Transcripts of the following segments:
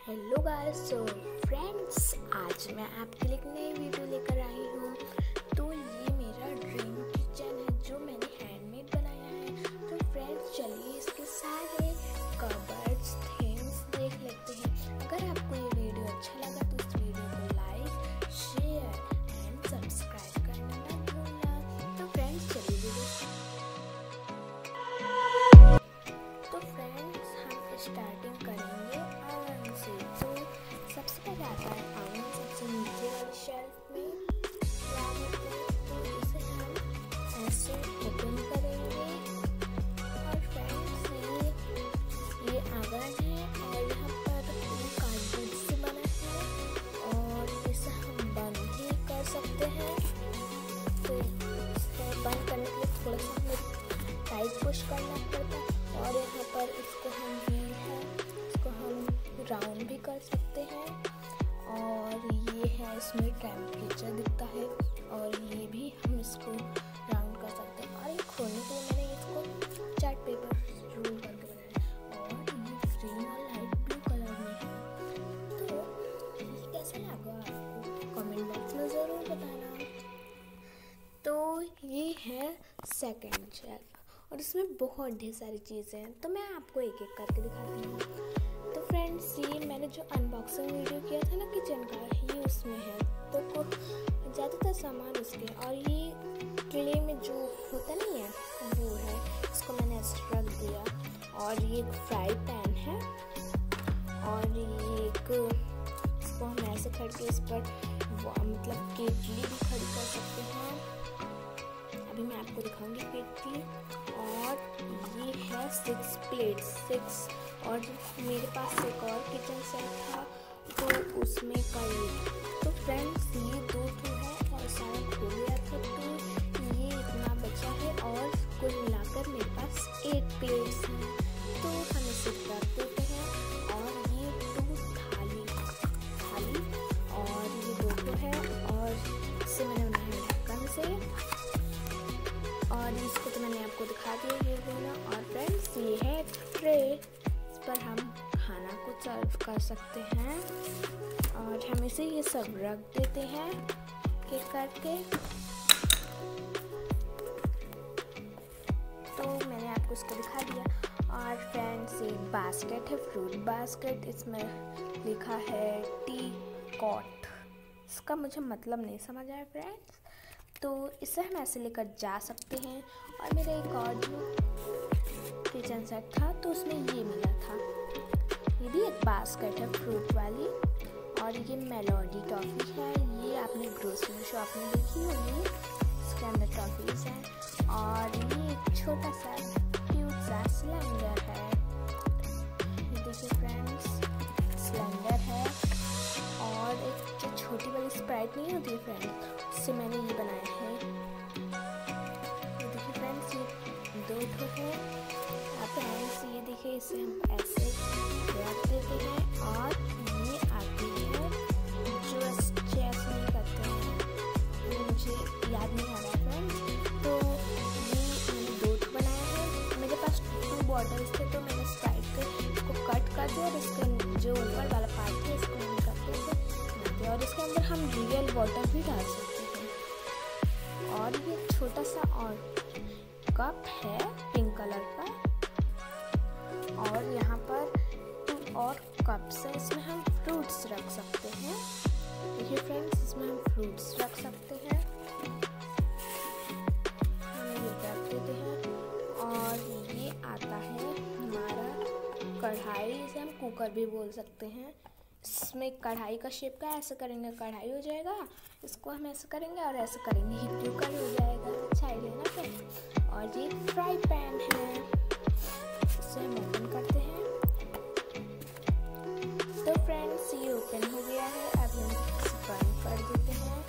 Hello guys, so friends, आज मैं आपके लिए एक नई वीडियो लेकर आई हूँ। तो ये मेरा ड्रीम किचन है जो मैंने हैंडमेड बनाया है। तो फ्रेंड्स, चलिए इसके सारे कबर्ड्स थीम्स देख लेते हैं। अगर आपको ये वीडियो अच्छा लगा तो इस वीडियो को लाइक, शेयर एंड सब्सक्राइब करना मत भूलना। तो फ्रेंड्स, चलिए वीडियो। तो फ्रेंड्स, हम स्टार्टिंग करेंगे आयरन से। तो सबसे पहले आता है आयरन सबसे नीचे वाली शेल्फ में। तो इसे हम ऐसे ओपन करेंगे और फ्रेंड्स ये आयरन है और यहाँ पर कार्डबोर्ड से बना है और इसे हम बंद भी कर सकते हैं। तो इसे बंद करने के लिए थोड़ा सा हमें टाइट पुश करना पड़ता है। और यहाँ पर इसको हम व्हील है, इसको हम राउंड भी कर सकते हैं। और ये है, इसमें टेम्परेचर दिखता है और ये भी हम इसको राउंड कर सकते हैं। और ये खोलने के लिए मैंने इसको चार्ट पेपर रोल करके बनाया और ये ग्रीन और लाइट ब्लू कलर में है। तो ये कैसा लगा आपको कमेंट बॉक्स में ज़रूर बताना। तो ये है सेकेंड शेल्फ और इसमें बहुत ढेर सारी चीज़ें हैं। तो मैं आपको एक एक करके दिखाती हूँ। तो फ्रेंड्स, ये मैंने जो अनबॉक्सिंग वीडियो किया था ना किचन का, ये उसमें है। तो ज़्यादातर सामान उसके, और ये क्ले में जो होता नहीं है वो है, इसको मैंने ऐसे रख दिया। और ये एक फ्राई पैन है और ये एक, इसको हम ऐसे खड़ के इस पर मतलब केटली भी खड़ी कर सकते हैं। अभी मैं आपको दिखाऊंगी केटली। और ये है 6 प्लेट्स 6। और मेरे पास एक और किचन सेट था तो उसमें का ये। तो फ्रेंड्स, ये 2 है और सारा खो गया था तो ये इतना बचा है और कुल मिलाकर मेरे पास 8 प्लेट्स हैं। तो हम इसे रख देते हैं। और ये 2 थाली और ये 2 है और इससे मैंने बनाया है ढक्कन से। और इसको तो मैंने आपको दिखा दिया ये देना। और फ्रेंड्स, ये है ट्रे, इस पर हम खाना को सर्व कर सकते हैं। और हम इसे ये सब रख देते हैं केक करके। तो मैंने आपको इसको दिखा दिया। और फ्रेंड्स, ये बास्केट है, फ्रूट बास्केट। इसमें लिखा है टी कॉट। इसका मुझे मतलब नहीं समझ आया फ्रेंड्स। तो इसे हम ऐसे लेकर जा सकते हैं। और मेरा एक और जो किचन सेट था तो उसमें ये मिला था। ये भी एक बास्केट है फ्रूट वाली। और ये मेलोडी टॉफ़ी है, ये आपने ग्रोसरी शॉप में देखी होगी। इसके अंदर टॉफ़ीज़ हैं। और ये एक छोटा सा क्यूट सा सिलेंडर है। ये देखिए फ्रेंड्स, सिलेंडर है। और एक जो छोटी वाली स्प्राइट नहीं होती फ्रेंड्स, उससे मैंने ये बनाया है। ये देखिए फ्रेंड्स, ये 2 है। फ्रेंड्स, ये देखिए, इसे हम ऐसे रख देते हैं। और ये आती है जो चेस नहीं करते हैं, वो मुझे याद नहीं आ रहा फ्रेंड्स। तो ये मैंने 2 बनाया है। मेरे पास 2 बॉटल्स थे तो मैंने स्प्राइट के इसको कट कर दिया और इसके जो ऊपर वाला पार्ट है इसको हम करते थे। और इसके अंदर हम रियल वाटर भी डाल सकते हैं। और ये छोटा सा और कप है पिंक कलर का। और यहाँ पर 2 और कप्स है, इसमें हम फ्रूट्स रख सकते हैं। देखिए फ्रेंड्स, इसमें हम फ्रूट्स रख सकते हैं। हम ये रख देते हैं। और ये आता है हमारा कढ़ाई, इसे हम कुकर भी बोल सकते हैं। इसमें कढ़ाई का शेप का ऐसे करेंगे कढ़ाई हो जाएगा, इसको हम ऐसे करेंगे और ऐसे करेंगे ही कुकर हो जाएगा। अच्छा आइडिया ना फ्रेंड्स। और ये फ्राई पैन है, इसे हम ओपन करते हैं। तो फ्रेंड्स, ये ओपन हो गया है। अब हम इसे बंद कर देते हैं।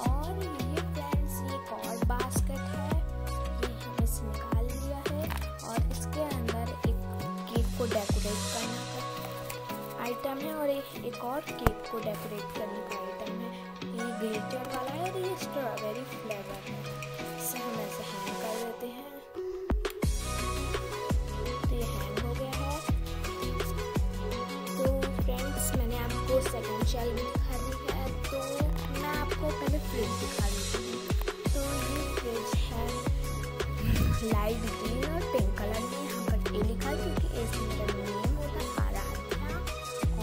और ये फ्रेंड्स, ये एक और बास्केट है, ये हमने इसे निकाल लिया है। और इसके अंदर एक केक को डेकोरेट करना का आइटम है और एक और केक को डेकोरेट करने का आइटम है। ये ग्लिटर वाला है और ये स्ट्रॉबेरी फ्लेवर है। इसे हम ऐसे हैंग कर देते हैं। तो ये हैंग हो गया है। तो फ्रेंड्स, शेल भी दिखानी है, तो मैं आपको पहले फ्रिज दिखा देती हूँ। तो ये फ्रिज है लाइट ग्रीन और पिंक कलर में। यहाँ पर ए लिखा है क्योंकि ए से मेरा नेम होता है आराध्या।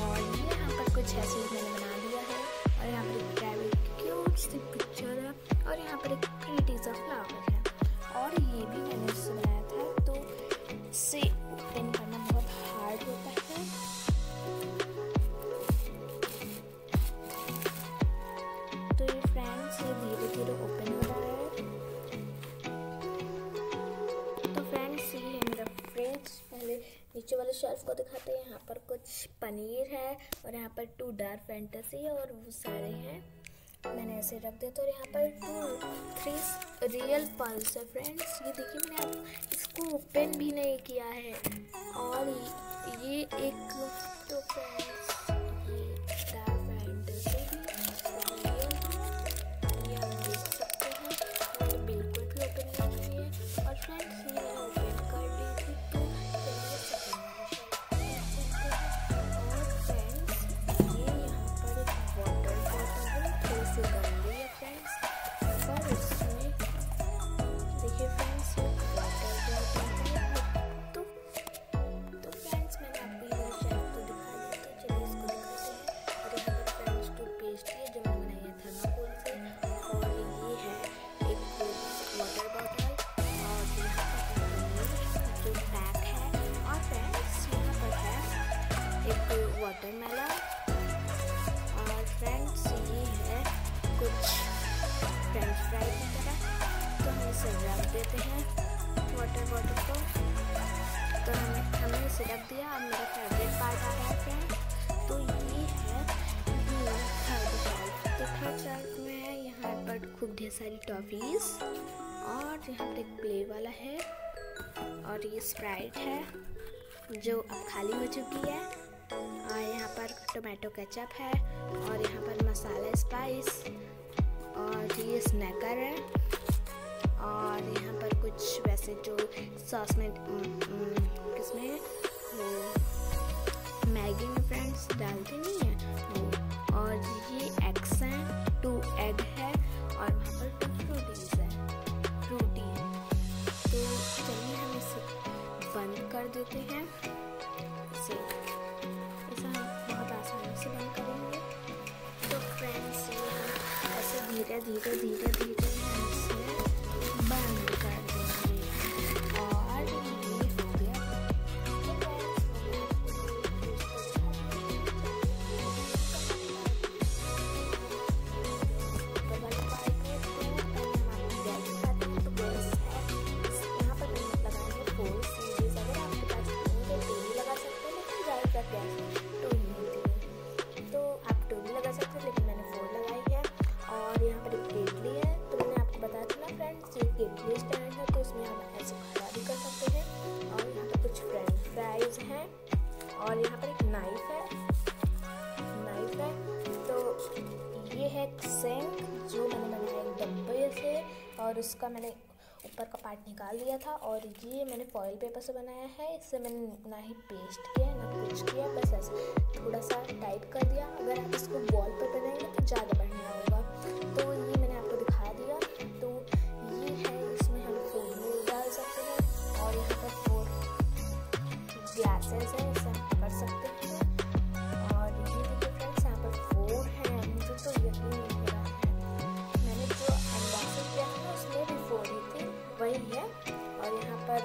और ये यहाँ पर कुछ ऐसे मैंने बना दिया है। और यहाँ पर एक रैबिट क्यूट सी पिक्चर है और यहाँ पर एक प्रीटी सा फ्लावर है। और ये भी मैंने इससे बनाया था, तो इसे ओपन करना बहुत हार्ड होता है। तो ये फ्रेंड्स ये धीरे धीरे ओपन हो रहा है। तो फ्रेंड्स ये है मेरा फ्रिज। पहले नीचे वाले शेल्फ को दिखाते हैं। यहाँ पर कुछ पनीर है और यहाँ पर 2 डार्क फैंटेसी और वो सारे हैं, मैंने ऐसे रख दिया। और यहाँ पर 2-3 रियल पल्स है फ्रेंड्स। ये देखिए मैंने आप इसको ओपन भी नहीं किया है। और ये एक तो फ्रेंड्स ये डार्क फैंटेसी भी ये आप देख सकते हैं, मैंने बिल्कुल भी ओपन नहीं की है। और फ्रेंड्स ये मैंने ओपन कर दी थी, तो चलिए सेकंड वाला और फ्रेंड्स ये यहाँ पर एक वाटर बॉटल है, थोड़ी सी गंदी है फ्रेंड्स, पर इसमें देखिए फ्रेंड्स ये वाटर बॉटल है। तो फ्रेंड्स मैंने आपको ये शेल्फ तो दिखा दी, तो चलिए इसको दिखाते हैं। और यहाँ पर फ्रेंड्स टूथपेस्ट है जो मैंने बनाई है थर्माकोल से। और ये है एक वाटर बॉटल और यहाँ पर जो पैक है। और फ्रेंड्स यहाँ पर है एक वाटरमेलन। और फ्रेंड्स ये है कुछ फ्रेंच फ्राई की तरह। तो हम इसे रख देते हैं वाटर बॉटल को। तो हमने इसे रख दिया। अब मेरा फेवरेट पार्ट आ रहा है फ्रेंड्स, तो ये है थर्ड शेल्फ। तो थर्ड शेल्फ में है यहाँ पर खूब ढेर सारी टॉफीज और यहाँ पर एक प्ले वाला है। और ये स्प्राइट है जो अब खाली हो चुकी है। और यहाँ पर टोमेटो केचप है और यहाँ पर मसाला स्पाइस और ये स्नैकर है। और यहाँ पर कुछ वैसे जो सॉस में किसमें वो मैगी में फ्रेंड्स डालते नहीं है वो। और ये एग्स हैं, 2 एग है और वहाँ पर 2 फ्रूटी है। तो चलिए हम इसे बंद कर देते हैं। इसे ऐसा हम बहुत आसानी से बंद करेंगे। तो फ्रेंड्स ये हम ऐसे धीरे धीरे धीरे धीरे हम इसे बंद कर देंगे। और ये हो गया। तो आप 2 भी लगा सकते हैं, लेकिन मैंने 4 लगाई है। और यहाँ पर एक केटली है, तो मैंने आपको बताया था ना फ्रेंड्स ये केटली स्टैंड है, तो इसमें हम ऐसे खड़ा भी कर सकते हैं। और यहाँ पर कुछ फ्रेंच फ्राइज हैं और यहाँ पर एक नाइफ है। तो ये है सिंक जो मैंने बनाया एक डब्बे से और उसका मैंने ऊपर का पार्ट निकाल दिया था। और ये मैंने फॉइल पेपर से बनाया है। इससे मैंने ना ही पेस्ट किया ना कुछ किया, बस ऐसे थोड़ा सा टाइट कर दिया। अगर आप इसको वॉल पर बनाएंगे तो ज़्यादा बढ़िया होगा। तो ये मैंने आपको दिखा दिया। तो ये है, इसमें हम फूड डाल सकते हैं और यहाँ पर 4 ग्लासेस है, इसे हम कर सकते हैं। और ये देखिए फ्रेंड्स यहाँ पर 4 हैं, मुझे तो यकीन नहीं हो रहा है। मैंने जो अनबॉक्सिंग किया था उसमें भी 4 ही थी, वही है। और यहाँ पर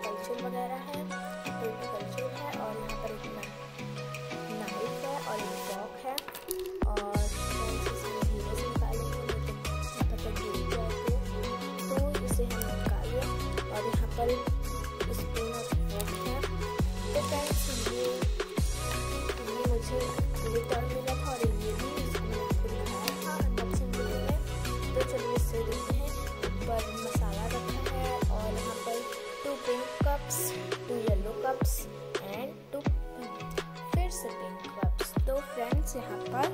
कल्चर वगैरह है, कल्चर है और यहाँ पर एक नाइफ है और एक फॉक है। और इसे धीरे से निकालेंगे, यहाँ पर गिर जाएगी तो इसे हम निकालें। और यहाँ पर स्पून और फॉक है। तो फ्रेंड्स ये मुझे रिटर्न मिला था और ये भी मैंने आपको दिखाया था अनबॉक्सिंग वीडियो में। तो चलिए इससे देखते हैं। ऊपर मसाला रखा है और यहाँ पर 2 pink cups, 2 yellow cups and 2 फिर से पिंक कप्स। तो फ्रेंड्स यहाँ पर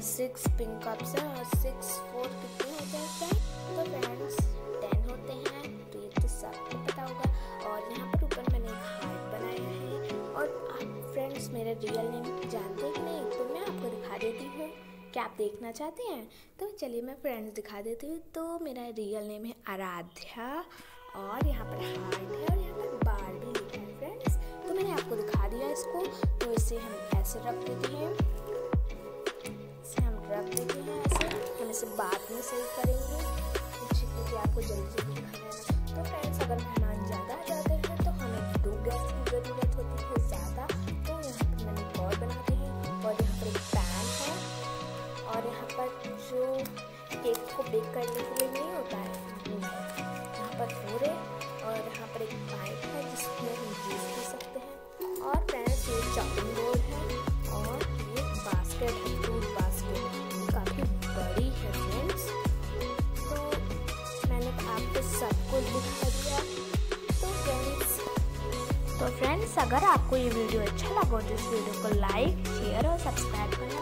6 पिंक कप्स हैं और 6 4 कितने होते हैं फ्रेंड्स? तो फ्रेंड्स 10 होते हैं, तो ये तो सबको पता होगा। और यहाँ पर ऊपर मैंने एक हार्ट बनाया है। और आप फ्रेंड्स मेरे मेरा रियल नेम जानते हैं कि नहीं, तो मैं आपको दिखा देती हूँ। क्या आप देखना चाहते हैं? तो चलिए मैं फ्रेंड्स दिखा देती हूँ। तो मेरा रियल नेम है आराध्या, और यहाँ पर हार्ट है और यहाँ पर बारबी लिखा है फ्रेंड्स। तो मैंने आपको दिखा दिया इसको। तो इसे हम ऐसे रख देते हैं, इसे हम रख देते हैं ऐसे। हम इसे बाद में सेव करेंगे क्योंकि आपको जल्दी जल्दी खाना है। तो फ्रेंड्स, अगर मेहमान ज़्यादा आ जाते हैं तो हमें 2 गैस की ज़रूरत होती है ज़्यादा। तो यहाँ पर मैंने एक और बना दी है, और यहाँ पर एक पैन है, और यहाँ पर जो केक को बेक करने के लिए नहीं होता है वो है। यहाँ पर पूरे, और यहाँ पर एक पाइप है जिसमें हम जूस पी सकते हैं। और फ्रेंड्स, ये चॉपिंग बोर्ड है, और ये बास्केट है, फ्रूट बास्केट, काफ़ी बड़ी है फ्रेंड्स। तो मैंने आपको सब कुछ दिखा दिया। तो फ्रेंड्स, अगर आपको ये वीडियो अच्छा लगा तो इस वीडियो को लाइक, शेयर और सब्सक्राइब करना